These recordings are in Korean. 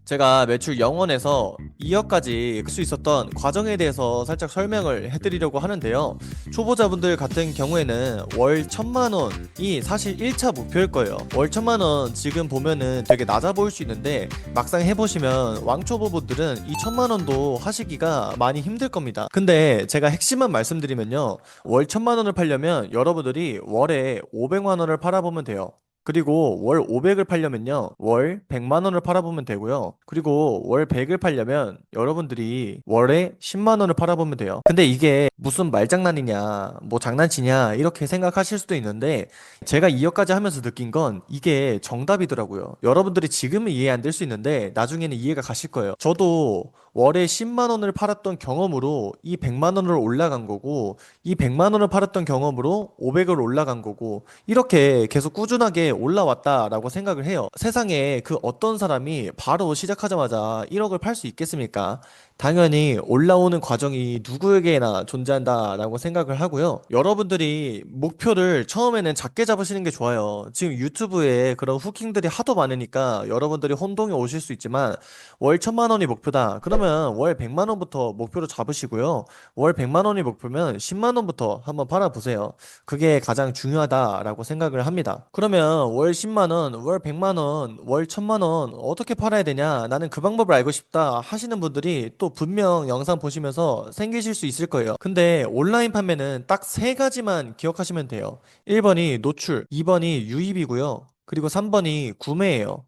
제가 매출 0원에서 2억까지 끌 수 있었던 과정에 대해서 살짝 설명을 해드리려고 하는데요. 초보자분들 같은 경우에는 월 1,000만 원이 사실 1차 목표일 거예요. 월 1,000만 원 지금 보면은 되게 낮아 보일 수 있는데 막상 해보시면 왕초보분들은 이 1,000만 원도 하시기가 많이 힘들 겁니다. 근데 제가 핵심만 말씀드리면요. 월 1,000만 원을 팔려면 여러분들이 월에 500만 원을 팔아보면 돼요. 그리고 월 500을 팔려면요. 월 100만 원을 팔아보면 되고요. 그리고 월 100을 팔려면 여러분들이 월에 10만 원을 팔아보면 돼요. 근데 이게 무슨 말장난이냐, 뭐 장난치냐, 이렇게 생각하실 수도 있는데 제가 2억까지 하면서 느낀 건 이게 정답이더라고요. 여러분들이 지금은 이해 안 될 수 있는데 나중에는 이해가 가실 거예요. 저도 월에 10만 원을 팔았던 경험으로 이 100만 원을 올라간 거고 이 100만 원을 팔았던 경험으로 500을 올라간 거고 이렇게 계속 꾸준하게 올라왔다라고 생각을 해요. 세상에 그 어떤 사람이 바로 시작하자마자 1억을 팔 수 있겠습니까? 당연히 올라오는 과정이 누구에게나 존재한다라고 생각을 하고요. 여러분들이 목표를 처음에는 작게 잡으시는 게 좋아요. 지금 유튜브에 그런 후킹들이 하도 많으니까 여러분들이 혼동이 오실 수 있지만 월 1,000만 원이 목표다. 그러면 월 100만 원부터 목표로 잡으시고요. 월 100만 원이 목표면 10만 원부터 한번 팔아보세요. 그게 가장 중요하다라고 생각을 합니다. 그러면 월 10만 원, 월 100만 원, 월 1,000만 원 어떻게 팔아야 되냐? 나는 그 방법을 알고 싶다 하시는 분들이 또 분명 영상 보시면서 생기실 수 있을 거예요. 근데 온라인 판매는 딱 세 가지만 기억하시면 돼요. 1번이 노출, 2번이 유입이고요. 그리고 3번이 구매예요.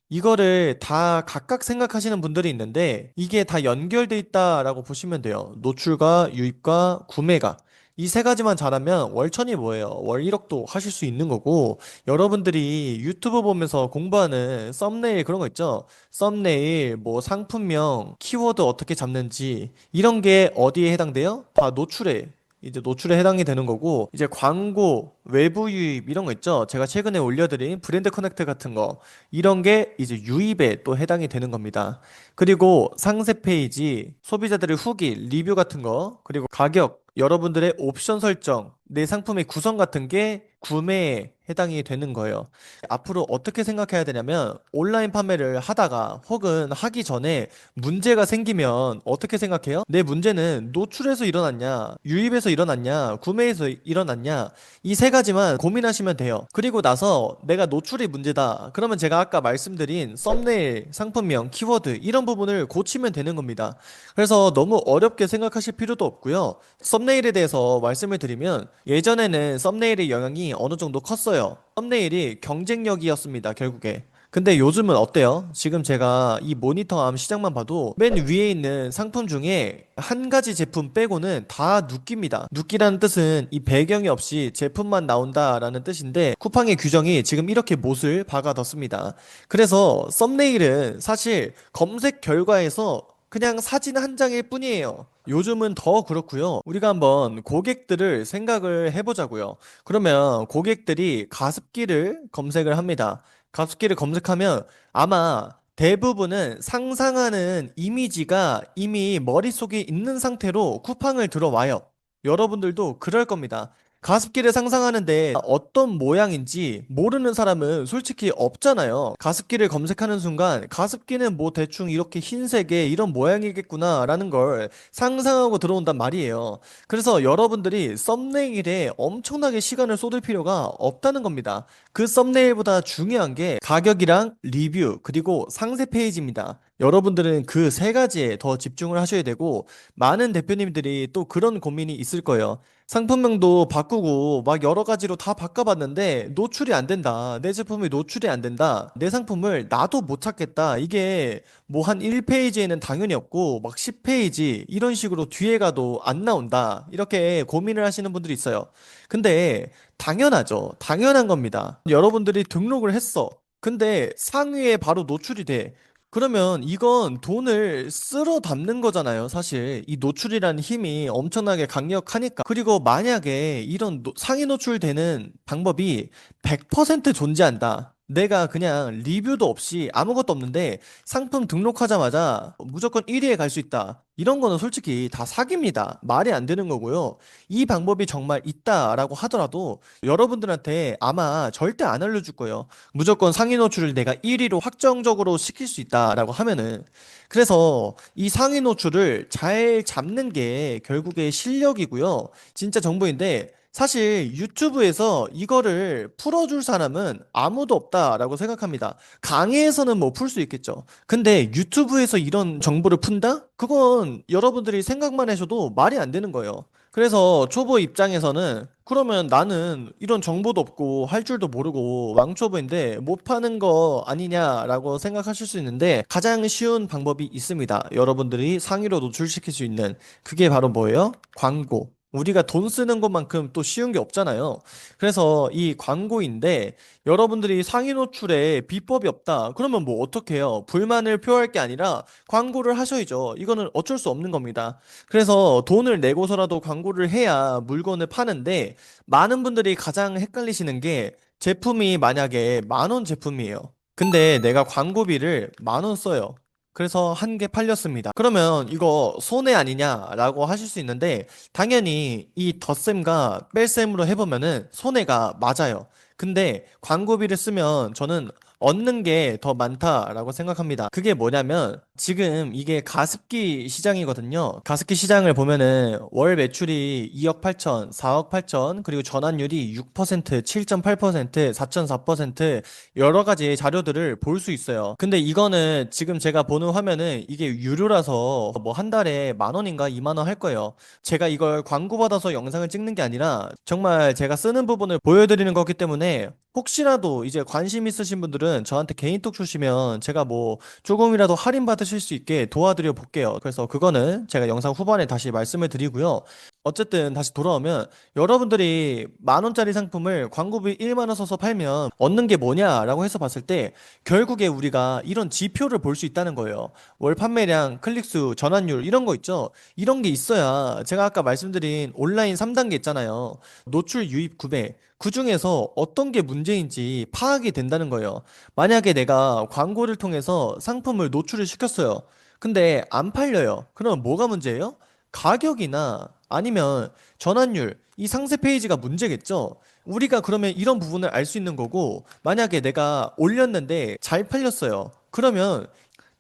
이거를 다 각각 생각하시는 분들이 있는데 이게 다 연결돼 있다라고 보시면 돼요. 노출과 유입과 구매가. 이 세 가지만 잘하면 월천이 뭐예요? 월 1억도 하실 수 있는 거고 여러분들이 유튜브 보면서 공부하는 썸네일 그런 거 있죠? 썸네일, 뭐 상품명, 키워드 어떻게 잡는지 이런 게 어디에 해당돼요? 다 노출에 이제 노출에 해당이 되는 거고 이제 광고, 외부 유입 이런 거 있죠? 제가 최근에 올려드린 브랜드 커넥트 같은 거 이런 게 이제 유입에 또 해당이 되는 겁니다. 그리고 상세 페이지, 소비자들의 후기, 리뷰 같은 거, 그리고 가격, 여러분들의 옵션 설정, 내 상품의 구성 같은 게 구매에 해당이 되는 거예요. 앞으로 어떻게 생각해야 되냐면 온라인 판매를 하다가 혹은 하기 전에 문제가 생기면 어떻게 생각해요? 내 문제는 노출에서 일어났냐, 유입에서 일어났냐, 구매에서 일어났냐, 이 세 가지만 고민하시면 돼요. 그리고 나서 내가 노출이 문제다. 그러면 제가 아까 말씀드린 썸네일, 상품명, 키워드 이런 부분을 고치면 되는 겁니다. 그래서 너무 어렵게 생각하실 필요도 없고요. 썸네일에 대해서 말씀을 드리면 예전에는 썸네일의 영향이 어느 정도 컸어요. 썸네일이 경쟁력이었습니다, 결국에. 근데 요즘은 어때요? 지금 제가 이 모니터암 시장만 봐도 맨 위에 있는 상품 중에 한 가지 제품 빼고는 다 눕기입니다. 눕기라는 뜻은 이 배경이 없이 제품만 나온다라는 뜻인데 쿠팡의 규정이 지금 이렇게 못을 박아뒀습니다. 그래서 썸네일은 사실 검색 결과에서 그냥 사진 한 장일 뿐이에요. 요즘은 더 그렇고요. 우리가 한번 고객들을 생각을 해보자고요. 그러면 고객들이 가습기를 검색을 합니다. 가습기를 검색하면 아마 대부분은 상상하는 이미지가 이미 머릿속에 있는 상태로 쿠팡을 들어와요. 여러분들도 그럴 겁니다. 가습기를 상상하는데 어떤 모양인지 모르는 사람은 솔직히 없잖아요. 가습기를 검색하는 순간 가습기는 뭐 대충 이렇게 흰색의 이런 모양이겠구나라는 걸 상상하고 들어온단 말이에요. 그래서 여러분들이 썸네일에 엄청나게 시간을 쏟을 필요가 없다는 겁니다. 그 썸네일보다 중요한 게 가격이랑 리뷰 그리고 상세 페이지입니다. 여러분들은 그 세 가지에 더 집중을 하셔야 되고 많은 대표님들이 또 그런 고민이 있을 거예요. 상품명도 바꾸고 막 여러 가지로 다 바꿔봤는데 노출이 안 된다. 내 제품이 노출이 안 된다. 내 상품을 나도 못 찾겠다. 이게 뭐 한 1페이지에는 당연히 없고 막 10페이지 이런 식으로 뒤에 가도 안 나온다. 이렇게 고민을 하시는 분들이 있어요. 근데 당연하죠. 당연한 겁니다. 여러분들이 등록을 했어. 근데 상위에 바로 노출이 돼. 그러면 이건 돈을 쓸어 담는 거잖아요, 사실. 이 노출이라는 힘이 엄청나게 강력하니까. 그리고 만약에 이런 상위 노출되는 방법이 100% 존재한다. 내가 그냥 리뷰도 없이 아무것도 없는데 상품 등록하자마자 무조건 1위에 갈 수 있다. 이런 거는 솔직히 다 사기입니다. 말이 안 되는 거고요. 이 방법이 정말 있다라고 하더라도 여러분들한테 아마 절대 안 알려줄 거예요. 무조건 상위 노출을 내가 1위로 확정적으로 시킬 수 있다라고 하면은. 그래서 이 상위 노출을 잘 잡는 게 결국에 실력이고요. 진짜 정보인데 사실 유튜브에서 이거를 풀어줄 사람은 아무도 없다라고 생각합니다. 강의에서는 뭐 풀 수 있겠죠. 근데 유튜브에서 이런 정보를 푼다? 그건 여러분들이 생각만 하셔도 말이 안 되는 거예요. 그래서 초보 입장에서는 그러면 나는 이런 정보도 없고 할 줄도 모르고 왕초보인데 못 파는 거 아니냐라고 생각하실 수 있는데 가장 쉬운 방법이 있습니다. 여러분들이 상위로 노출시킬 수 있는 그게 바로 뭐예요? 광고. 우리가 돈 쓰는 것만큼 또 쉬운 게 없잖아요. 그래서 이 광고인데 여러분들이 상위 노출에 비법이 없다. 그러면 뭐 어떻게 해요? 불만을 표할 게 아니라 광고를 하셔야죠. 이거는 어쩔 수 없는 겁니다. 그래서 돈을 내고서라도 광고를 해야 물건을 파는데 많은 분들이 가장 헷갈리시는 게 제품이 만약에 10,000원 제품이에요. 근데 내가 광고비를 10,000원 써요. 그래서 한 개 팔렸습니다. 그러면 이거 손해 아니냐라고 하실 수 있는데 당연히 이 덧셈과 뺄셈으로 해보면은 손해가 맞아요. 근데 광고비를 쓰면 저는 얻는 게 더 많다라고 생각합니다. 그게 뭐냐면 지금 이게 가습기 시장이거든요. 가습기 시장을 보면은 월 매출이 2억 8천, 4억 8천, 그리고 전환율이 6%, 7.8%, 4.4% 여러 가지 자료들을 볼 수 있어요. 근데 이거는 지금 제가 보는 화면은 이게 유료라서 뭐 한 달에 10,000원인가 20,000원 할 거예요. 제가 이걸 광고 받아서 영상을 찍는 게 아니라 정말 제가 쓰는 부분을 보여드리는 거기 때문에 혹시라도 이제 관심 있으신 분들은 저한테 개인톡 주시면 제가 뭐 조금이라도 할인 받으실 수 있게 도와드려 볼게요. 그래서 그거는 제가 영상 후반에 다시 말씀을 드리고요. 어쨌든 다시 돌아오면 여러분들이 10,000원짜리 상품을 광고비 1만 원 써서 팔면 얻는 게 뭐냐라고 해서 봤을 때 결국에 우리가 이런 지표를 볼 수 있다는 거예요. 월 판매량, 클릭수, 전환율 이런 거 있죠. 이런 게 있어야 제가 아까 말씀드린 온라인 3단계 있잖아요. 노출, 유입, 구매. 그 중에서 어떤 게 문제인지 파악이 된다는 거예요. 만약에 내가 광고를 통해서 상품을 노출을 시켰어요. 근데 안 팔려요. 그럼 뭐가 문제예요? 가격이나 아니면 전환율, 이 상세 페이지가 문제겠죠? 우리가 그러면 이런 부분을 알 수 있는 거고, 만약에 내가 올렸는데 잘 팔렸어요. 그러면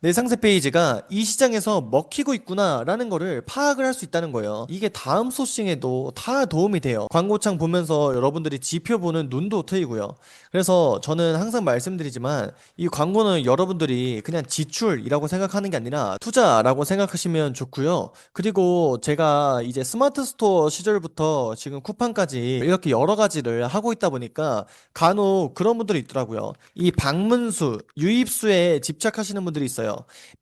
내 상세 페이지가 이 시장에서 먹히고 있구나라는 거를 파악을 할 수 있다는 거예요. 이게 다음 소싱에도 다 도움이 돼요. 광고창 보면서 여러분들이 지표 보는 눈도 트이고요. 그래서 저는 항상 말씀드리지만 이 광고는 여러분들이 그냥 지출이라고 생각하는 게 아니라 투자라고 생각하시면 좋고요. 그리고 제가 이제 스마트 스토어 시절부터 지금 쿠팡까지 이렇게 여러 가지를 하고 있다 보니까 간혹 그런 분들이 있더라고요. 이 방문수, 유입수에 집착하시는 분들이 있어요.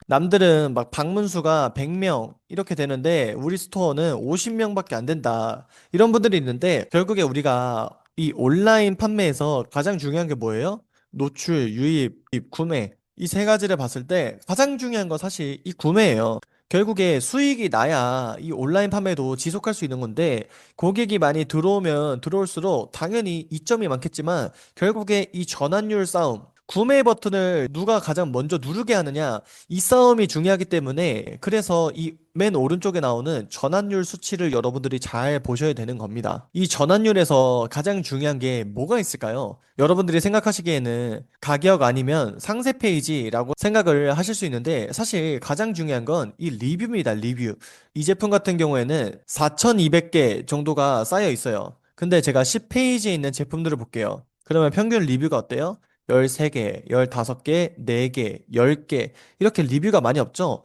남들은 막 방문수가 100명 이렇게 되는데 우리 스토어는 50명밖에 안 된다. 이런 분들이 있는데 결국에 우리가 이 온라인 판매에서 가장 중요한 게 뭐예요? 노출, 유입, 구매. 이 세 가지를 봤을 때 가장 중요한 건 사실 이 구매예요. 결국에 수익이 나야 이 온라인 판매도 지속할 수 있는 건데 고객이 많이 들어오면 들어올수록 당연히 이점이 많겠지만 결국에 이 전환율 싸움, 구매 버튼을 누가 가장 먼저 누르게 하느냐, 이 싸움이 중요하기 때문에 그래서 이 맨 오른쪽에 나오는 전환율 수치를 여러분들이 잘 보셔야 되는 겁니다. 이 전환율에서 가장 중요한 게 뭐가 있을까요? 여러분들이 생각하시기에는 가격 아니면 상세 페이지라고 생각을 하실 수 있는데 사실 가장 중요한 건 이 리뷰입니다, 리뷰. 이 제품 같은 경우에는 4,200개 정도가 쌓여 있어요. 근데 제가 10페이지에 있는 제품들을 볼게요. 그러면 평균 리뷰가 어때요? 13개, 15개, 4개, 10개. 이렇게 리뷰가 많이 없죠?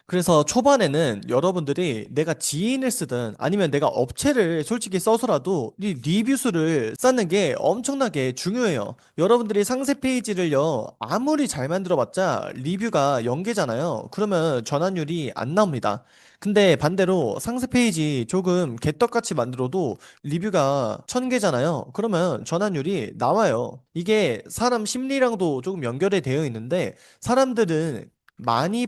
그래서 초반에는 여러분들이 내가 지인을 쓰든 아니면 내가 업체를 솔직히 써서라도 이 리뷰 수를 쌓는 게 엄청나게 중요해요. 여러분들이 상세 페이지를요, 아무리 잘 만들어봤자 리뷰가 0개잖아요. 그러면 전환율이 안 나옵니다. 근데 반대로 상세 페이지 조금 개떡같이 만들어도 리뷰가 1,000개잖아요. 그러면 전환율이 나와요. 이게 사람 심리랑도 조금 연결이 되어 있는데 사람들은 많이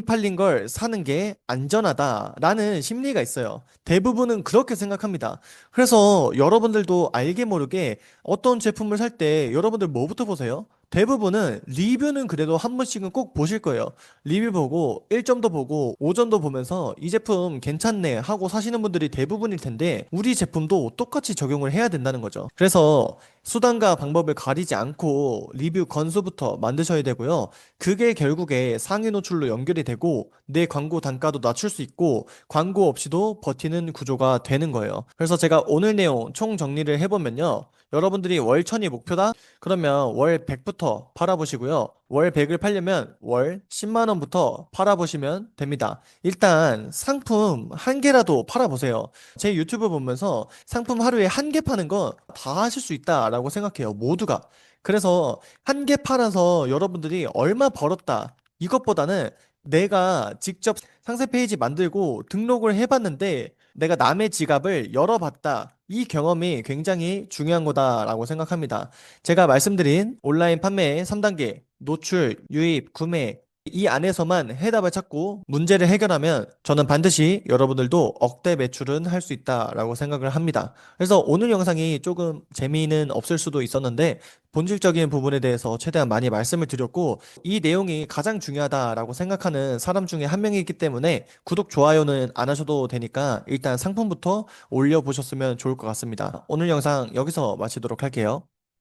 팔린 걸 사는 게 안전하다라는 심리가 있어요. 대부분은 그렇게 생각합니다. 그래서 여러분들도 알게 모르게 어떤 제품을 살 때 여러분들 뭐부터 보세요? 대부분은 리뷰는 그래도 한 번씩은 꼭 보실 거예요. 리뷰 보고 1점도 보고 5점도 보면서 이 제품 괜찮네 하고 사시는 분들이 대부분일 텐데 우리 제품도 똑같이 적용을 해야 된다는 거죠. 그래서 수단과 방법을 가리지 않고 리뷰 건수부터 만드셔야 되고요. 그게 결국에 상위 노출로 연결이 되고 내 광고 단가도 낮출 수 있고 광고 없이도 버티는 구조가 되는 거예요. 그래서 제가 오늘 내용 총 정리를 해보면요. 여러분들이 월 1000이 목표다? 그러면 월 100부터 팔아보시고요. 월 100을 팔려면 월 10만 원부터 팔아보시면 됩니다. 일단 상품 한 개라도 팔아보세요. 제 유튜브 보면서 상품 하루에 한 개 파는 거 다 하실 수 있다라고 생각해요. 모두가. 그래서 한 개 팔아서 여러분들이 얼마 벌었다. 이것보다는 내가 직접 상세 페이지 만들고 등록을 해봤는데 내가 남의 지갑을 열어봤다. 이 경험이 굉장히 중요한 거다라고 생각합니다. 제가 말씀드린 온라인 판매의 3단계, 노출, 유입, 구매, 이 안에서만 해답을 찾고 문제를 해결하면 저는 반드시 여러분들도 억대 매출은 할 수 있다라고 생각을 합니다. 그래서 오늘 영상이 조금 재미는 없을 수도 있었는데 본질적인 부분에 대해서 최대한 많이 말씀을 드렸고 이 내용이 가장 중요하다라고 생각하는 사람 중에 한 명이기 때문에 구독, 좋아요는 안 하셔도 되니까 일단 상품부터 올려보셨으면 좋을 것 같습니다. 오늘 영상 여기서 마치도록 할게요.